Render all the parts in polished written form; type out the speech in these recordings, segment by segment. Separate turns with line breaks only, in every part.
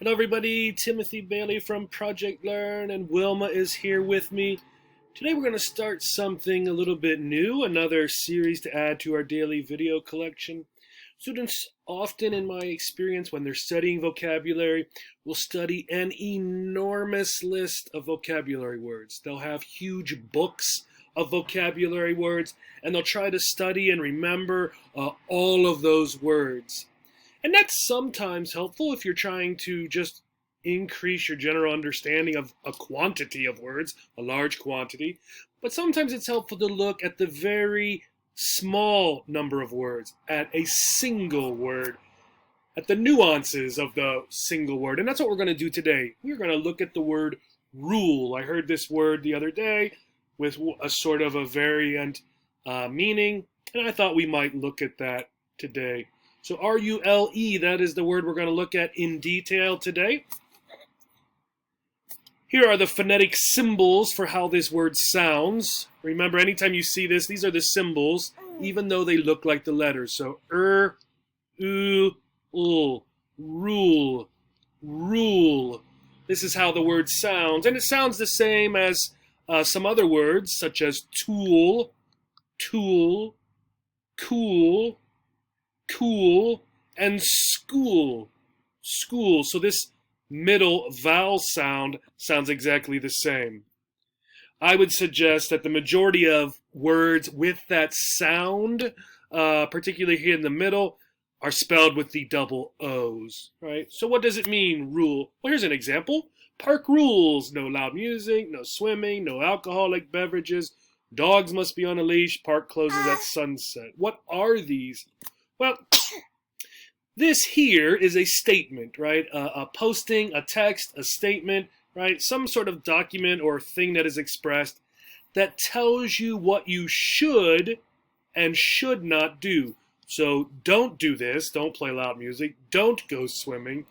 Hello everybody, Timothy Bailey from Project Learn, and Wilma is here with me. Today we're going to start something a little bit new, another series to add to our daily video collection. Students often, in my experience, when they're studying vocabulary, will study an enormous list of vocabulary words. They'll have huge books of vocabulary words, and they'll try to study and remember all of those words. And that's sometimes helpful if you're trying to just increase your general understanding of a quantity of words, a large quantity. But sometimes it's helpful to look at the very small number of words, at a single word, at the nuances of the single word. And that's what we're going to do today. We're going to look at the word rule. I heard this word the other day with a sort of a variant meaning, and I thought we might look at that today. So R-U-L-E, that is the word we're going to look at in detail today. Here are the phonetic symbols for how this word sounds. Remember, anytime you see this, these are the symbols, even though they look like the letters. So u, ul, rule, rule. This is how the word sounds. And it sounds the same as some other words, such as tool, tool, cool, cool, and school, school. So this middle vowel sound sounds exactly the same. I would suggest that the majority of words with that sound, particularly here in the middle, are spelled with the double O's, right? So what does it mean, rule? Well, here's an example. Park rules: no loud music, no swimming, no alcoholic beverages, dogs must be on a leash, park closes at sunset. What are these? Well, this here is a statement, right? A posting, a text, a statement, right? Some sort of document or thing that is expressed that tells you what you should and should not do. So don't do this, don't play loud music, don't go swimming,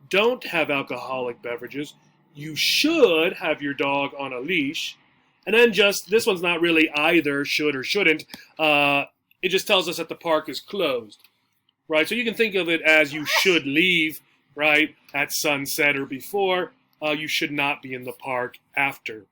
don't have alcoholic beverages. You should have your dog on a leash. And then just, this one's not really either should or shouldn't. It just tells us that the park is closed, right? So you can think of it as you should leave, right, at sunset or before. You should not be in the park after.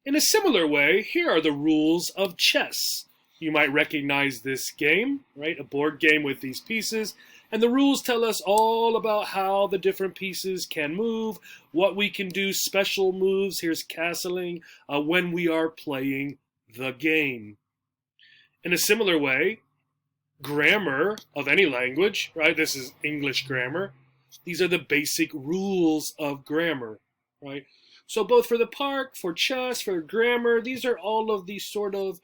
In a similar way, here are the rules of chess. You might recognize this game, right? A board game with these pieces. And the rules tell us all about how the different pieces can move, what we can do, special moves. Here's castling, when we are playing the game. In a similar way, grammar of any language, right? This is English grammar. These are the basic rules of grammar, right? So both for the park, for chess, for grammar, these are all of these sort of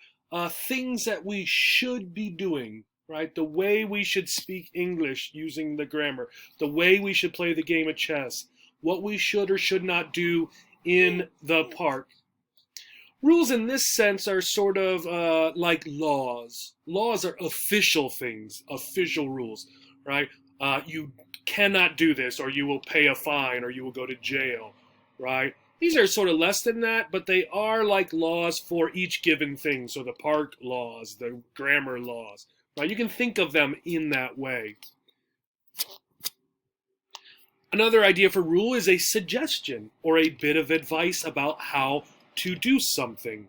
things that we should be doing, right? The way we should speak English using the grammar, the way we should play the game of chess, what we should or should not do in the park. Rules in this sense are sort of like laws. Laws are official things, official rules, right? You cannot do this, or you will pay a fine, or you will go to jail, right? These are sort of less than that, but they are like laws for each given thing. So the park laws, the grammar laws, right? You can think of them in that way. Another idea for rule is a suggestion or a bit of advice about how to do something.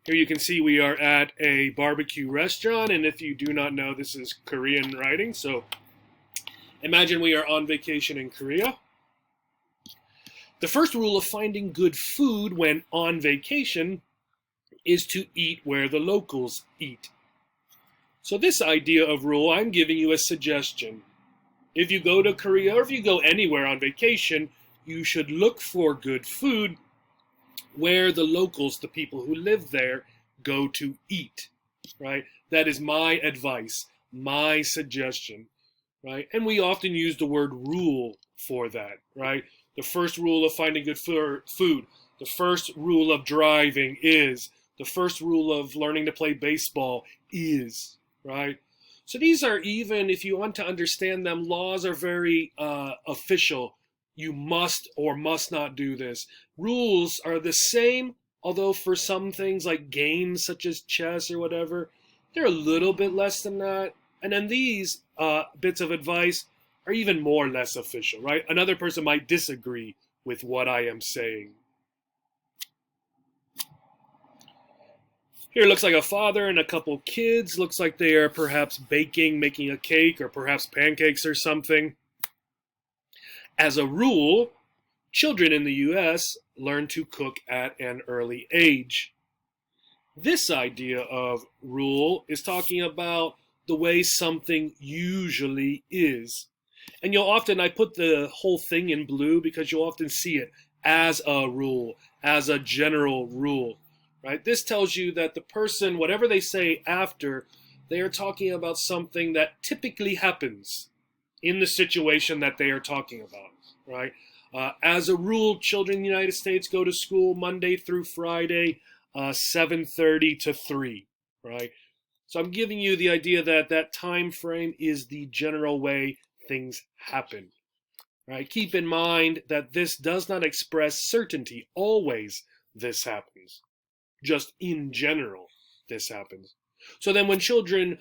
Here you can see we are at a barbecue restaurant, and if you do not know, this is Korean writing. So imagine we are on vacation in Korea. The first rule of finding good food when on vacation is to eat where the locals eat. So this idea of rule, I'm giving you a suggestion. If you go to Korea or if you go anywhere on vacation, you should look for good food where the locals, the people who live there, go to eat, right? That is my advice, my suggestion, right? And we often use the word rule for that, right? The first rule of finding good food, the first rule of driving is, the first rule of learning to play baseball is, right? So these are, even if you want to understand them, laws are very official. You must or must not do this. Rules are the same, although for some things like games such as chess or whatever, they're a little bit less than that. And then these bits of advice are even more or less official, right? Another person might disagree with what I am saying. Here it looks like a father and a couple kids. Looks like they are perhaps baking, making a cake, or perhaps pancakes or something. As a rule, children in the US learn to cook at an early age. This idea of rule is talking about the way something usually is. And I put the whole thing in blue because you'll often see it as a rule, as a general rule. Right? This tells you that the person, whatever they say after, they are talking about something that typically happens in the situation that they are talking about, right? As a rule, children in the United States go to school Monday through Friday, 7:30 to 3, right? So I'm giving you the idea that that time frame is the general way things happen, right? Keep in mind that this does not express certainty. Always this happens. Just in general, this happens. So then when children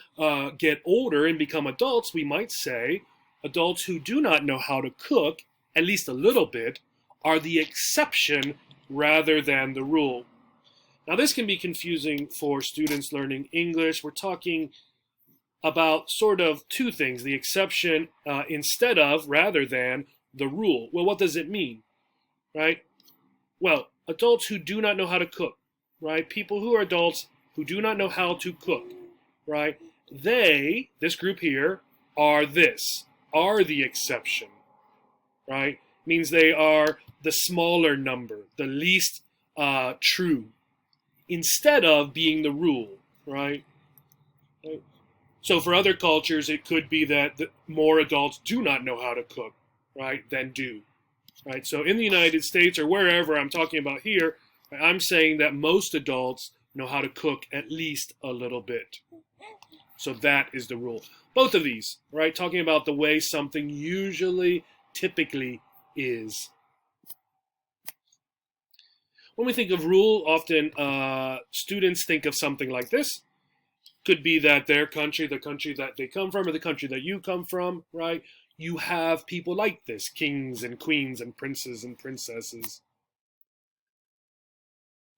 get older and become adults, we might say adults who do not know how to cook, at least a little bit, are the exception rather than the rule. Now this can be confusing for students learning English. We're talking about sort of two things, the exception instead of, rather than, the rule. Well, what does it mean, right? Well, adults who do not know how to cook, right? People who are adults who do not know how to cook, right? They, this group here, are the exception, right? Means they are the smaller number, the least true, instead of being the rule, right? So for other cultures, it could be that more adults do not know how to cook, right, than do, right? So in the United States or wherever I'm talking about here, I'm saying that most adults know how to cook at least a little bit. So that is the rule. Both of these, right? Talking about the way something usually, typically is. When we think of rule, often students think of something like this. Could be that their country, the country that they come from, or the country that you come from, right? You have people like this, kings and queens and princes and princesses.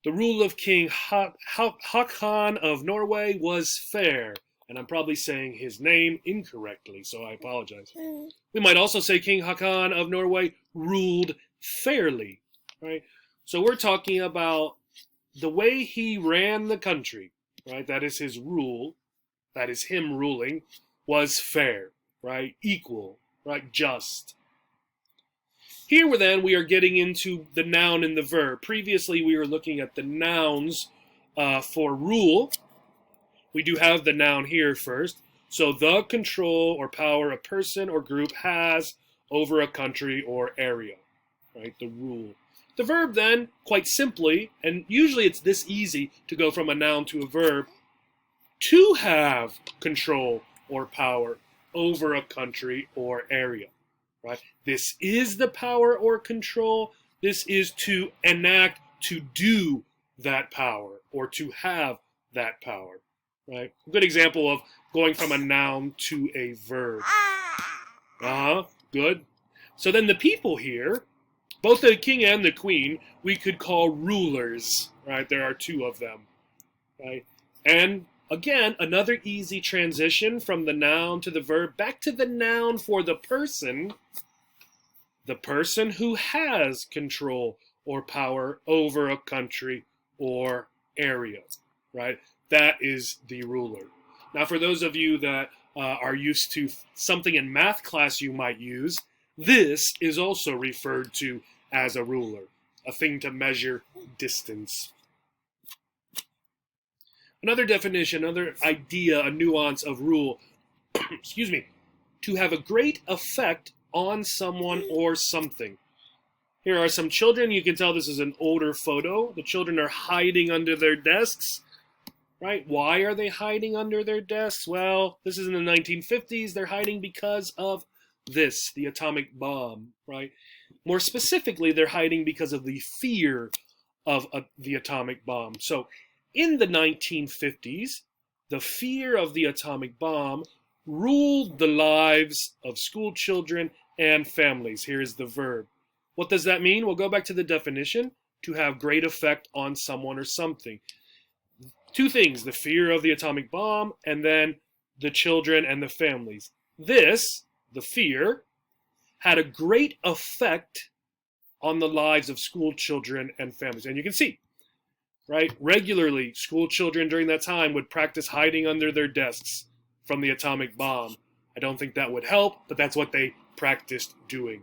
The rule of King Haakon of Norway was fair. And I'm probably saying his name incorrectly, so I apologize. We might also say King Haakon of Norway ruled fairly, right? So we're talking about the way he ran the country, right? That is his rule, that is him ruling, was fair, right? Equal, right? Just. Here then we are getting into the noun and the verb. Previously we were looking at the nouns for rule. We do have the noun here first. So the control or power a person or group has over a country or area, right? The rule. The verb then, quite simply, and usually it's this easy to go from a noun to a verb, to have control or power over a country or area, right? This is the power or control. This is to enact, to do that power or to have that power, right? A good example of going from a noun to a verb. Good. So then the people here, both the king and the queen, we could call rulers, right? There are two of them, right? And again, another easy transition from the noun to the verb, back to the noun for the person who has control or power over a country or area, right? That is the ruler. Now, for those of you that are used to something in math class you might use, this is also referred to as a ruler, a thing to measure distance. Another definition, another idea, a nuance of rule, excuse me, to have a great effect on someone or something. Here are some children. You can tell this is an older photo. The children are hiding under their desks, right? Why are they hiding under their desks? Well, this is in the 1950s. They're hiding because of this, the atomic bomb, right? More specifically, they're hiding because of the fear of the atomic bomb. So in the 1950s, the fear of the atomic bomb ruled the lives of school children and families. Here is the verb. What does that mean? We'll go back to the definition. To have great effect on someone or something. Two things, the fear of the atomic bomb, and then the children and the families. This, the fear, had a great effect on the lives of school children and families. And you can see, right, regularly, school children during that time would practice hiding under their desks from the atomic bomb. I don't think that would help, but that's what they practiced doing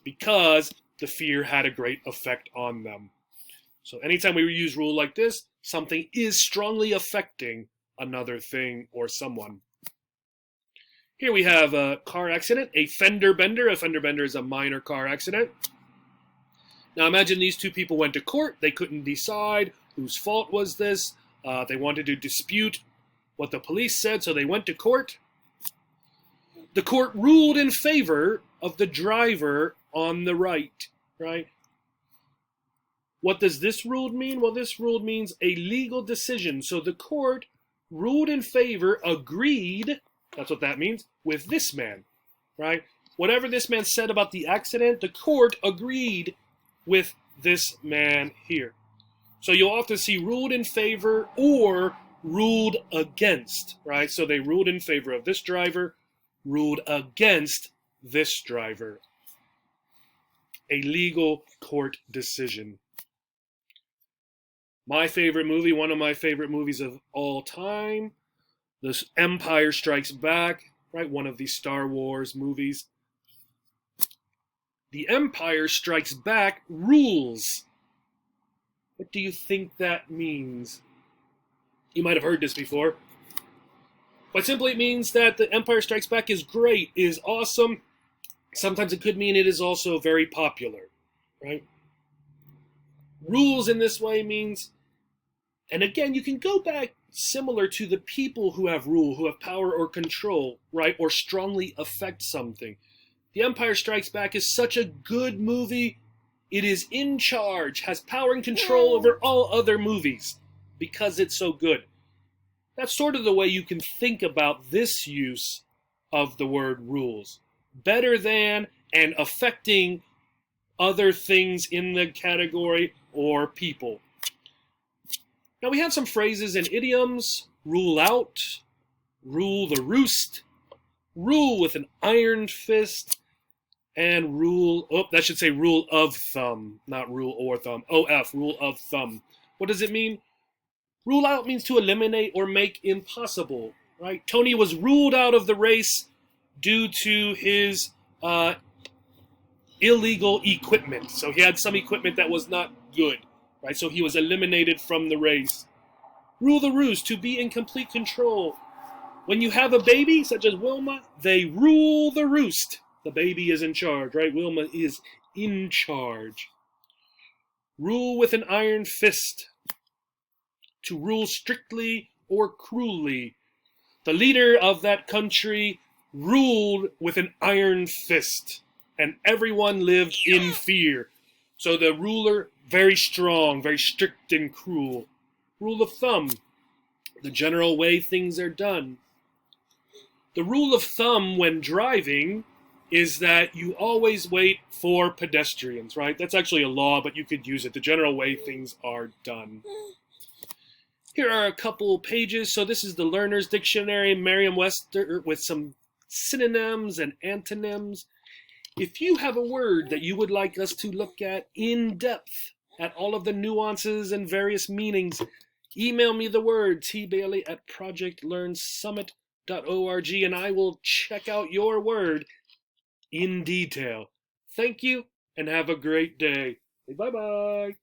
because the fear had a great effect on them. So anytime we use rule like this, something is strongly affecting another thing or someone. Here we have a car accident, a fender bender. A fender bender is a minor car accident. Now imagine these two people went to court. They couldn't decide whose fault was this. They wanted to dispute what the police said, so they went to court. The court ruled in favor of the driver on the right, right? What does this rule mean? Well, this rule means a legal decision. So the court ruled in favor, agreed, that's what that means, with this man, right? Whatever this man said about the accident, the court agreed with this man here. So you'll often see ruled in favor or ruled against, right? So they ruled in favor of this driver, ruled against this driver. A legal court decision. My favorite movie, one of my favorite movies of all time, The Empire Strikes Back, right? One of these Star Wars movies. The Empire Strikes Back rules. What do you think that means? You might have heard this before. But simply it means that The Empire Strikes Back is great, is awesome. Sometimes it could mean it is also very popular, right? Rules in this way means, and again, you can go back similar to the people who have rule, who have power or control, right? Or strongly affect something. The Empire Strikes Back is such a good movie. It is in charge, has power and control over all other movies because it's so good. That's sort of the way you can think about this use of the word rules. Better than and affecting other things in the category or people. Now we have some phrases and idioms. Rule out, rule the roost, rule with an iron fist, and rule, that should say rule of thumb, not rule or thumb. OF, rule of thumb. What does it mean? Rule out means to eliminate or make impossible, right? Tony was ruled out of the race due to his illegal equipment. So he had some equipment that was not good, right? So he was eliminated from the race. Rule the roost, to be in complete control. When you have a baby, such as Wilma, they rule the roost. The baby is in charge, right? Wilma is in charge. Rule with an iron fist. To rule strictly or cruelly. The leader of that country ruled with an iron fist, and everyone lived in fear. So the ruler, very strong, very strict and cruel. Rule of thumb, the general way things are done. The rule of thumb when driving is that you always wait for pedestrians, right? That's actually a law, but you could use it. The general way things are done. Here are a couple pages. So this is the Learner's Dictionary, Merriam-Webster, with some synonyms and antonyms. If you have a word that you would like us to look at in depth, at all of the nuances and various meanings, email me the word, tbailey@projectlearnsummit.org, and I will check out your word in detail. Thank you, and have a great day. Bye-bye.